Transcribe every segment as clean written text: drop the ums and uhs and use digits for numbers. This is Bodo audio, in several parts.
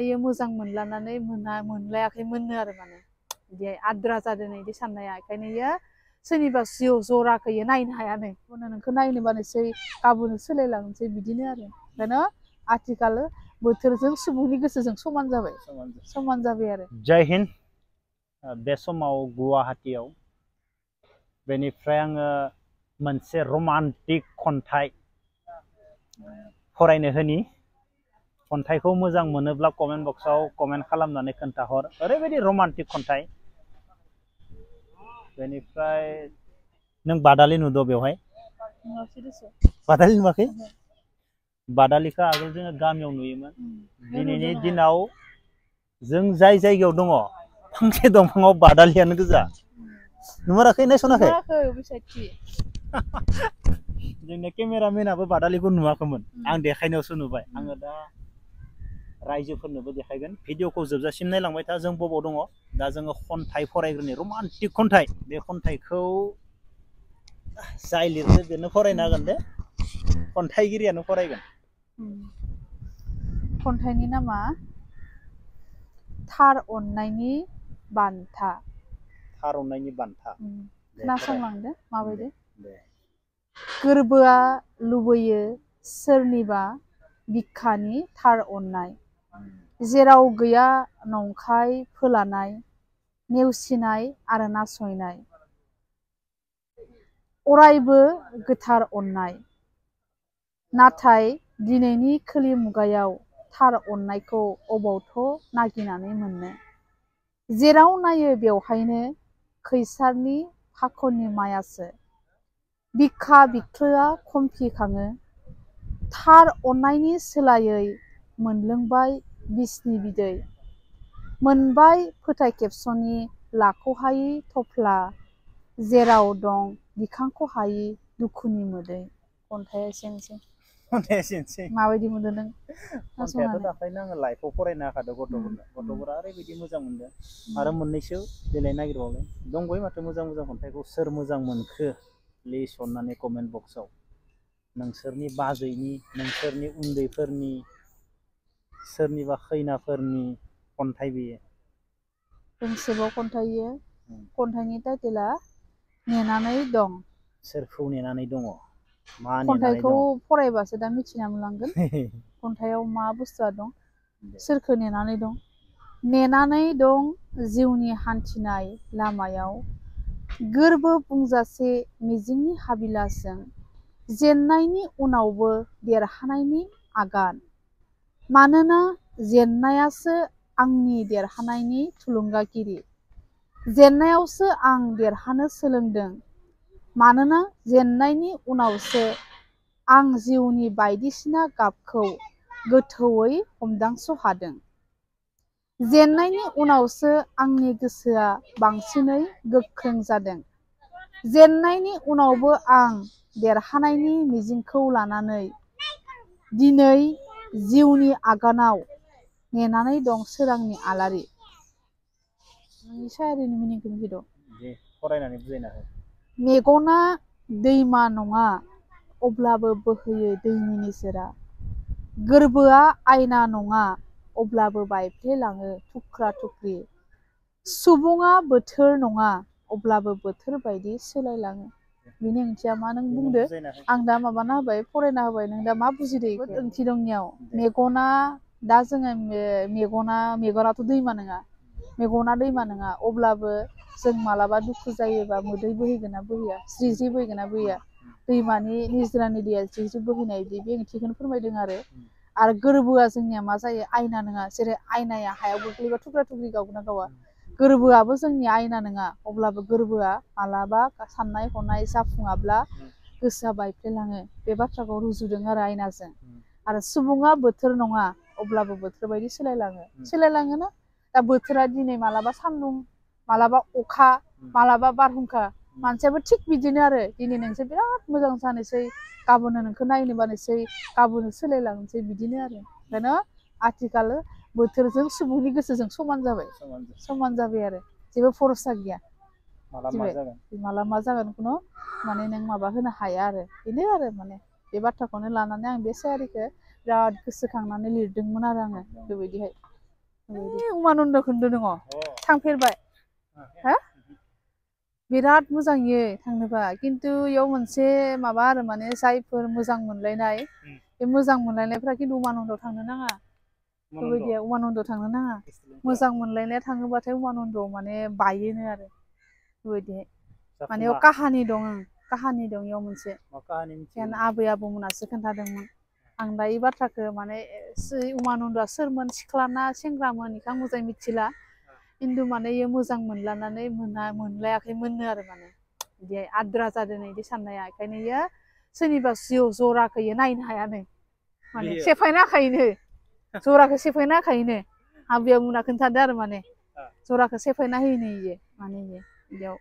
इयो मोजां मोनलानानै मोनलायाखैमोननो आरो माने बिदि आद्रा जादों इदि साननाया ओंखायनो इयो सोरनिबा जिउ जराखौ इयो नायनो हायानो नोंखौ नायनो बानोसै गाबोन सोलायलांनोसै बिदिनो आरो ओंखायनो आथिखाल बोथोरजों सुबुंनि गोसोजों समान जाबाय आरो जय हिन्द बे समाव गुवाहाटीयाव बेनिफ्राय आङो मोनसे रमान्टिक खन्थाइ फरायनो होनि खन्थाइखौ मोजां मोनोब्ला कमेन्ट बक्सआव कमेन्ट खालामनानै खोन्थाहर ओरैबायदि रमान्टिक खन्थाइ बेनिफ्राय नों बादालि नुदो बेवहाय बादालि नुवाखै बादालिखौ आगोल जोङो गामियाव नुयोमोन दिनैनि दिनाव जों जाय जायगायाव दङ फांसे दंफाङाव बादालियानो गोजा नुमाराखै नायसनाखै जोंना केमेरामेनाबो बादालिखौ नुवाखैमोन आं देखायनायावसो नुबाय आङो दा रायजोफोरनोबो देखायगोन भिडिअखौ जोबजासिम नायलांबाय था जों बबाव दङ दा जोङो खन्थाइ फरायग्रोनि रमान्टिक खन्थाइ बे खन्थाइखौ जाय लिरदो बेनो फरायनो हागोन दे खन्थाइगिरियानो फरायगोन खन्थाइनि नामा थार अननायनि बान्था थार अननायनि बान्था खोनासंलांदो माबायदि गोरबोआ लुबैयो सोरनिबा बिखानि थार अननाय जेराव गैया नंखाय फोलानाय नेवसिनाय आरो नासयनाय अरायबो गोथार अननाय नाथाय दिनैनि खोलि मुगायाव थार अननायखौ अबावथ' नागिरनानै मोननो जेराव नायो बेवहायनो खैसारनि फाखननि मायासो बिखा बिख्लोआ खमफिखाङो थार अननायनि सोलायै मोनलोंबाय बिसनि बिदै मोनबाय फोथाय खेबस'नि लाख'हायि थफ्ला जेराव दं दिखांख'हायि दुखुनि मोदै खन्थाइया एसेनोसै माबायदि मोनदों नों खन्थाइयाथ' दाख्लैनो आङो लाइफआव फरायनो होखादों गथ'फोरा ओरैबायदि मोजां मोनदों आरो मोननैसो देलाय नागिरबावलाय दंबाय माथो मोजां मोजां खन्थाइखौ सोर मोजां मोनखो प्लिज अननानै कमेन्ट बक्सआव नोंसोरनि बाजैनि नोंसोरनि उन्दैफोरनि सोरनिबा खैनाफोरनि खन्थाइ बेयो दोंसेबाव खन्थाइयो खन्थाइनि टाइटेला नेनानै दं सोरखौ नेनानै दङ मा खन्थाइखौ फरायबासो दा मिथिना मोनलांगोन खन्थाइयाव मा बुस्थुआ दं सोरखौ नेनानै दं नेनानै दं जिउनि हान्थिनाय लामायाव गोरबो बुंजासे मिजिंनि हाबिलासजों जेननायनि उनावबो देरहानायनि आगान मानोना जेननायासो आंनि देरहानायनि थुलुंगागिरि जेननायावसो आं देरहानो सोलोंदों मानोना जेननायनि उनावसो आं जिउनि बायदिसिना गाबखौ गोथौयै हमदांस' हादों जेननायनि उनावसो आंनि गोसोआ बांसिनै गोख्रों जादों जेननायनि उनावबो आं देरहानायनि मिजिंखौ लानानै दिनै जिउनि आगानाव नेनानै दं सोरांनि आलारि सायारिनि मिनिंखौ मिथिद' फरायनानै बुजायना हो मेगना दैमा नङा अब्लाबो बोहैयो दैनि निजोरा गोरबोआ आयना नङा अब्लाबो बायफ्लेलाङो थुख्रा थुख्रि सुबुङा बोथोर नङा अब्लाबो बोथोर बायदि सोलायलाङो बेनि ओंथिया मा नों बुंदो आं दा माबाना होबाय फरायना होबाय नों दा मा बुजिदो ओंथि दंनियाव मेगना दा जोङो मेगनाथ' दैमा नङा मेगना दैमा नङा अब्लाबो जों मालाबा दुखु जायोबा मोदै बोहैगोन ना बोहैया स्रि स्रि बोहैगोन ना बोहैया दैमानि निजोरानि दैया स्रि स्रि बोहैनाय बे ओंथिखौनो फोरमायदों आरो गोरबोआ जोंनिया मा जायो आयना नङा जेरै आयनाया हायाव गोग्लैबा थुख्रा थुख्रि गावगोन ना गावा गोरबोआबो जोंनि आयना नङा अब्लाबो गोरबोआ मालाबा साननाय हनाय जाफुङाब्ला गोसोआ बायफ्लेलाङो बे बाथ्राखौ रुजुदों आरो आयनाजों आरो सुबुङा बोथोर नङा अब्लाबो बोथोर बायदि सोलायलाङोना दा बोथोरा दिनै मालाबा सान्दुं मालाबा अखा मालाबा बारहुंखा मानसियाबो थिग बिदिनो आरो दिनै नोंसोर बिराद मोजां जानोसै गाबोननो नोंखौ नायनो बानोसै गाबोननो सोलायलांनोसै बिदिनो आरो ओंखायनो आथिखाल बोथोरजों सुबुंनि गोसोजों समान जाबाय आरो जेबो भरसा गैया माला मा जागोन खुनु माने नों माबा होनो हाया आरो बेनो आरो माने बे बाथ्राखौनो लानानै आं बे सायारिखौ बिराद गोसोखांनानै लिरदोंमोन आरो आङो बेबायदिहाय उमानन्द खोन्दो दङ थांफेरबाय हा बिराद मोजां इयो थांनोबा खिन्थु इयाव मोनसे माबा आरो माने जायफोर मोजां मोनलायनाय बे मोजां मोनलायनायफ्रा खिन्थु उमानन्दआव थांनो नाङा बेबायदि उमानन्दआव थांनो नाङा मोजां मोनलायनाया थाङोबाथाय उमानन्दआव माने बायोनो आरो बेबायदि माने इयाव काहानि दं काहानि दं इयाव मोनसे आबै आबौमोनासो खोन्थादोंमोन आं दा इ बाथ्राखौ माने उमानन्दआ सोरमोन सिख्लाना सेंग्रामोन इखौ आं मोजाङै मिथिला खिन्थु माने इयो मोजां मोनलानानै मोनलायाखैमोननो आरो माने बिदि आद्रा जादों इदि साननाया ओंखायनो इयो सोरनिबा जिउ जराखौ इयो नायनो हायानो माने सेफायनो हाखायोनो जराखौ सेफायनो हाखायोनो आबै आबौमोना खोन्थादो आरो माने जराखौ सेफायना होयोनो इयो माने इयाव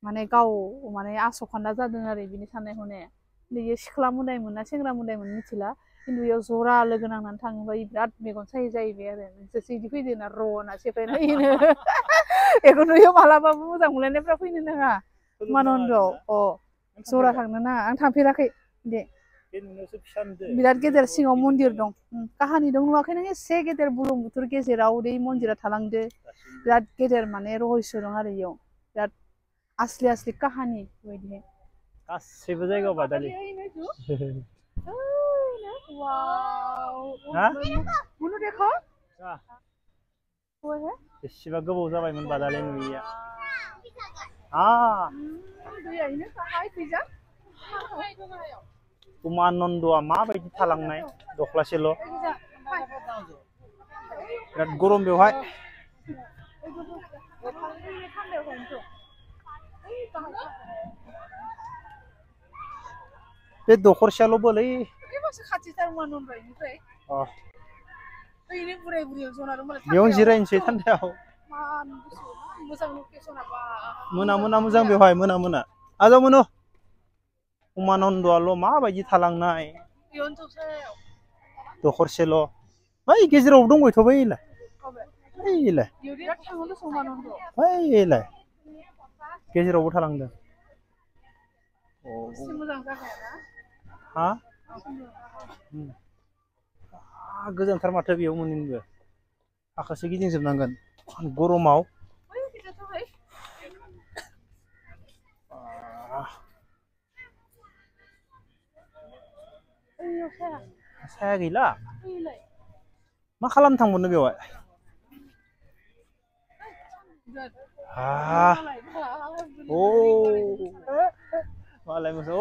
माने गाव माने आसखान्दा जादों आरो बिनि साननाय हनाया इयो सिख्ला मोदायमोन ना सेंग्रा मोदायमोन मिथिला खिन्थु इयाव जरा लोगो नांनानै थाङोबा बिराद मेगन सायो जाहैबाय आरो नोंसोरसो बिदि फैदो ना र' होनना सेफायना होयोनो बेखौ नुयो मालाबाबो मोजां मोनलायनायफ्रा फैनो नाङा उमानन्दआव जरा थांनो नाङा आं थांफेराखै दे बिराद गेदेर सिङाव मन्दिर दं काहानि दं नुवाखै नों एसे गेदेर बुरलुंबुथुर गेजेराव दै मन्दिरा थालांदो बिराद गेदेर माने रहस्य दं आरो इयाव बिराद आसलि आसलि काहानि बेबायदिहाय गासैबो जायगायाव बादालि बेसेबा गोबाव जाबायमोन बादालि नुयिया उमानन्दआ माबायदि थालांनाय दख्लासेल' बिराद गरम बेवहाय बे दखरसेयाल' बोलै बेयावनो जिरायनोसै थान्दायाव मोना मोना मोजां बेवहाय मोना मोना आजाव मोनो उमानन्दआल' माबायदि थालांनाय दखरसेल' बै गेजेराव दंबायथ' बैलाय बैलाय गेजेरावबो थालांदों हा गोजानथार माथो बेयाव मोनैनोबो आखासे गिदिंजोबनांगोन गरमाव साया गैला मा खालामनो थांबावनो बेवहाय मालाय मोसौ